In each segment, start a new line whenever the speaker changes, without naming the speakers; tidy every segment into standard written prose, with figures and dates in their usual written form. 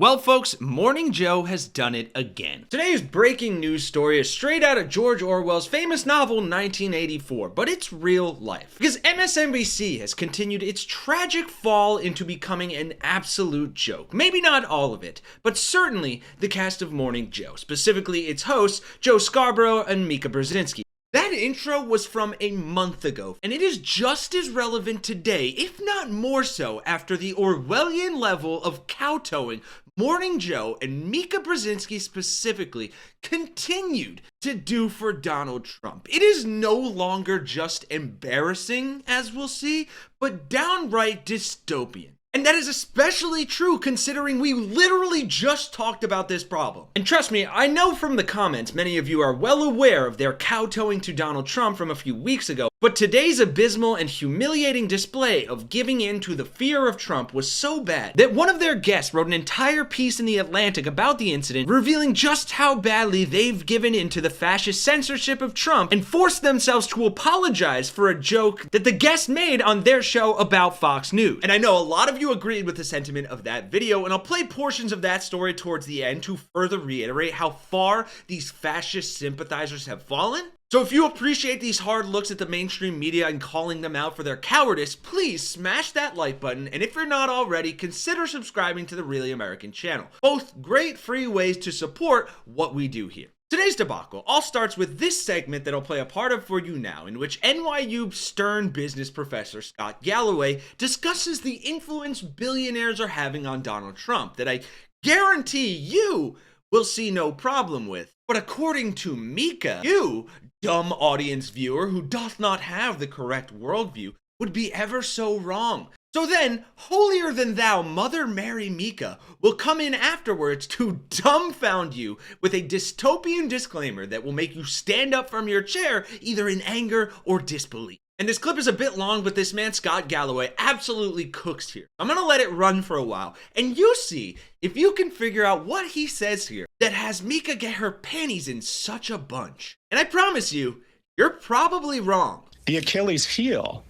Well, folks, Morning Joe has done it again. Today's breaking news story is straight out of George Orwell's famous novel 1984, but it's real life. Because MSNBC has continued its tragic fall into becoming an absolute joke. Maybe not all of it, but certainly the cast of Morning Joe, specifically its hosts, Joe Scarborough and Mika Brzezinski. That intro was from a month ago, and it is just as relevant today, if not more so, after the Orwellian level of kowtowing Morning Joe and Mika Brzezinski specifically continued to do for Donald Trump. It is no longer just embarrassing, as we'll see, but downright dystopian. And that is especially true considering we literally just talked about this problem. And trust me, I know from the comments many of you are well aware of their kowtowing to Donald Trump from a few weeks ago, but today's abysmal and humiliating display of giving in to the fear of Trump was so bad that one of their guests wrote an entire piece in The Atlantic about the incident, revealing just how badly they've given in to the fascist censorship of Trump and forced themselves to apologize for a joke that the guest made on their show about Fox News. And I know a lot of you agreed with the sentiment of that video, and I'll play portions of that story towards the end to further reiterate how far these fascist sympathizers have fallen. So if you appreciate these hard looks at the mainstream media and calling them out for their cowardice, please smash that like button, and if you're not already, consider subscribing to the Really American channel. Both great free ways to support what we do here. Today's debacle all starts with this segment that I'll play a part of for you now, in which NYU stern business professor Scott Galloway discusses the influence billionaires are having on Donald Trump that I guarantee you will see no problem with. But according to Mika, you, dumb audience viewer who doth not have the correct worldview, would be ever so wrong. So then, holier than thou Mother Mary Mika will come in afterwards to dumbfound you with a dystopian disclaimer that will make you stand up from your chair either in anger or disbelief. And this clip is a bit long, but this man, Scott Galloway, absolutely cooks here. I'm gonna let it run for a while, and you see if you can figure out what he says here that has Mika get her panties in such a bunch. And I promise you, you're probably wrong.
The Achilles heel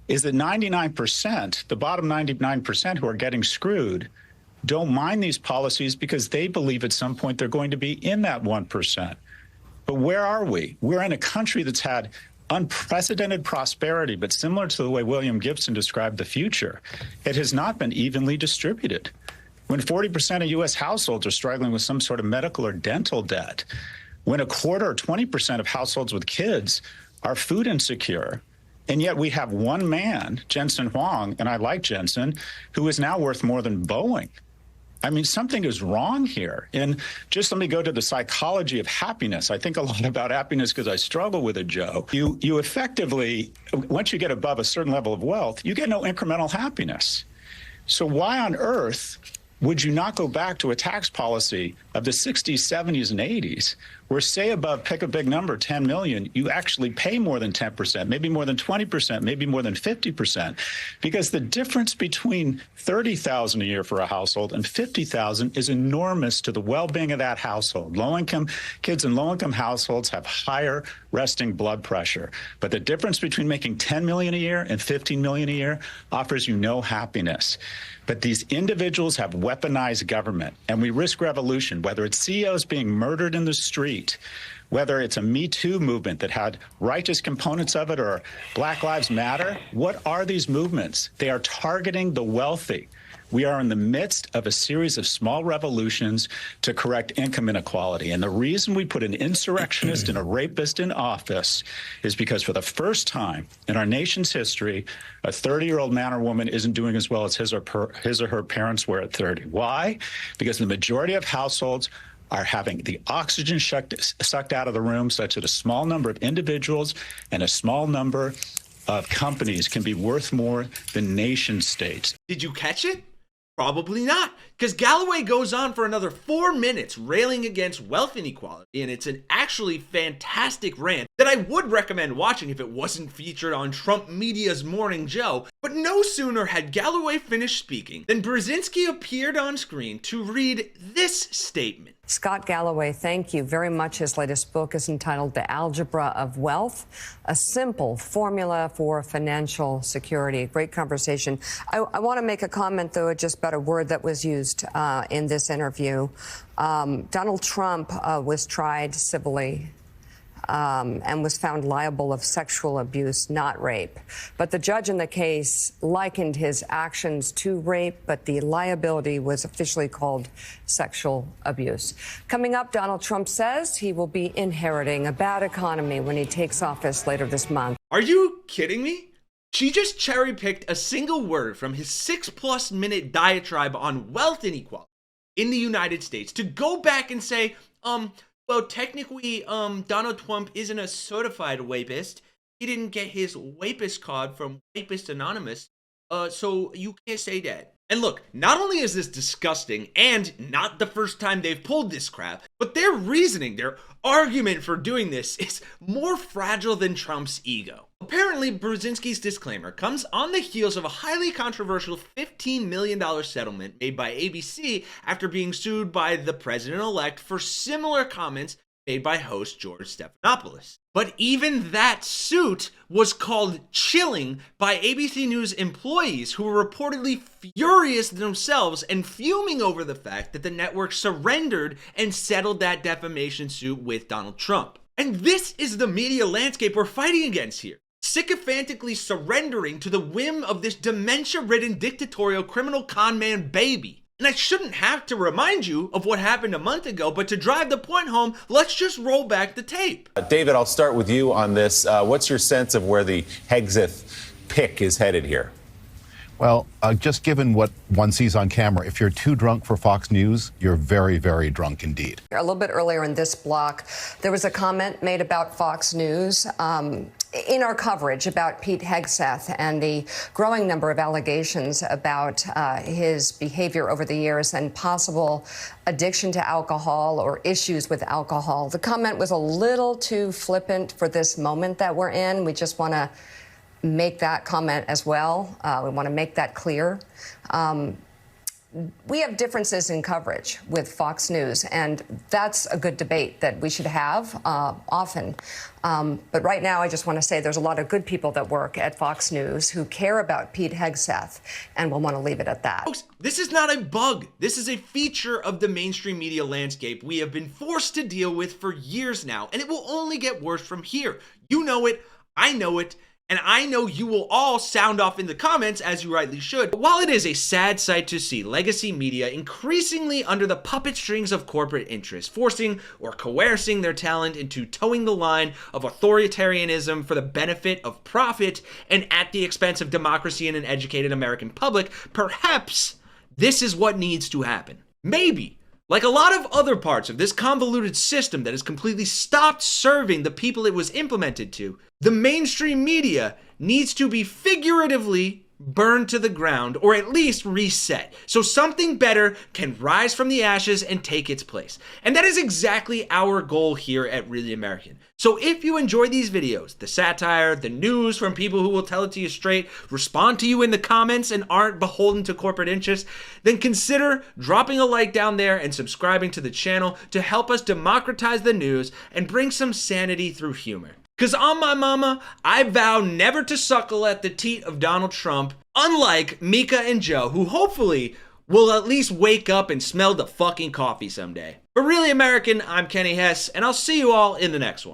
is that 99%, the bottom 99% who are getting screwed, don't mind these policies because they believe at some point they're going to be in that 1%. But where are we? We're in a country that's had unprecedented prosperity, but similar to the way William Gibson described the future, it has not been evenly distributed. When 40% of U.S. households are struggling with some sort of medical or dental debt, when a quarter or 20% of households with kids are food insecure, and yet we have one man, Jensen Huang, and I like Jensen, who is now worth more than Boeing. I mean, something is wrong here. And just let me go to the psychology of happiness. I think a lot about happiness because I struggle with it, Joe. You effectively, once you get above a certain level of wealth, you get no incremental happiness. So why on earth would you not go back to a tax policy of the 60s, 70s, and 80s, where say above, pick a big number, 10 million, you actually pay more than 10%, maybe more than 20%, maybe more than 50%, because the difference between 30,000 a year for a household and 50,000 is enormous to the well-being of that household. Low-income kids in low-income households have higher resting blood pressure, but the difference between making 10 million a year and 15 million a year offers you no happiness. But these individuals have weaponized government, and we risk revolution, whether it's CEOs being murdered in the street, whether it's a Me Too movement that had righteous components of it, or Black Lives Matter. What are these movements? They are targeting the wealthy. We are in the midst of a series of small revolutions to correct income inequality. And the reason we put an insurrectionist and a rapist in office is because for the first time in our nation's history, a 30-year-old man or woman isn't doing as well as his or her parents were at 30. Why? Because the majority of households are having the oxygen sucked out of the room, such that a small number of individuals and a small number of companies can be worth more than nation states.
Did you catch it? Probably not, because Galloway goes on for another 4 minutes railing against wealth inequality, and it's an actually fantastic rant that I would recommend watching if it wasn't featured on Trump Media's Morning Joe. But no sooner had Galloway finished speaking than Brzezinski appeared on screen to read this statement.
Scott Galloway, thank you very much. His latest book is entitled The Algebra of Wealth, a simple formula for financial security. Great conversation. I want to make a comment, though, just about a word that was used in this interview. Donald Trump was tried civilly and was found liable of sexual abuse, not rape. But the judge in the case likened his actions to rape, but the liability was officially called sexual abuse. Coming up, Donald Trump says he will be inheriting a bad economy when he takes office later this month.
Are you kidding me? She just cherry-picked a single word from his 6+ minute diatribe on wealth inequality in the United States to go back and say, well, technically, Donald Trump isn't a certified rapist. He didn't get his rapist card from Rapist Anonymous, so you can't say that. And look, not only is this disgusting and not the first time they've pulled this crap, but their reasoning, their argument for doing this is more fragile than Trump's ego. Apparently, Brzezinski's disclaimer comes on the heels of a highly controversial $15 million settlement made by ABC after being sued by the president-elect for similar comments made by host George Stephanopoulos. But even that suit was called chilling by ABC News employees who were reportedly furious themselves and fuming over the fact that the network surrendered and settled that defamation suit with Donald Trump. And this is the media landscape we're fighting against here. Sycophantically surrendering to the whim of this dementia-ridden dictatorial criminal con man baby. And I shouldn't have to remind you of what happened a month ago, but to drive the point home, let's just roll back the tape.
David, I'll start with you on this. What's your sense of where the Hegseth pick is headed here?
Well, just given what one sees on camera, if you're too drunk for Fox News, you're very, very drunk indeed.
A little bit earlier in this block, there was a comment made about Fox News in our coverage about Pete Hegseth and the growing number of allegations about his behavior over the years and possible addiction to alcohol or issues with alcohol. The comment was a little too flippant for this moment that we're in. We just want to make that comment as well. We want to make that clear. We have differences in coverage with Fox News, and that's a good debate that we should have often. But right now, I just want to say there's a lot of good people that work at Fox News who care about Pete Hegseth, and we'll want to leave it at that.
Folks, this is not a bug. This is a feature of the mainstream media landscape we have been forced to deal with for years now, and it will only get worse from here. You know it, I know it, and I know you will all sound off in the comments, as you rightly should. But while it is a sad sight to see legacy media increasingly under the puppet strings of corporate interests, forcing or coercing their talent into towing the line of authoritarianism for the benefit of profit and at the expense of democracy and an educated American public, perhaps this is what needs to happen. Maybe. Like a lot of other parts of this convoluted system that has completely stopped serving the people it was implemented to, the mainstream media needs to be figuratively burned to the ground or at least reset so something better can rise from the ashes and take its place. And that is exactly our goal here at Really American. So if you enjoy these videos, the satire, the news from people who will tell it to you straight, respond to you in the comments and aren't beholden to corporate interests, then consider dropping a like down there and subscribing to the channel to help us democratize the news and bring some sanity through humor. Because on my mama, I vow never to suckle at the teat of Donald Trump, unlike Mika and Joe, who hopefully will at least wake up and smell the fucking coffee someday. For Really American, I'm Kenny Hesse, and I'll see you all in the next one.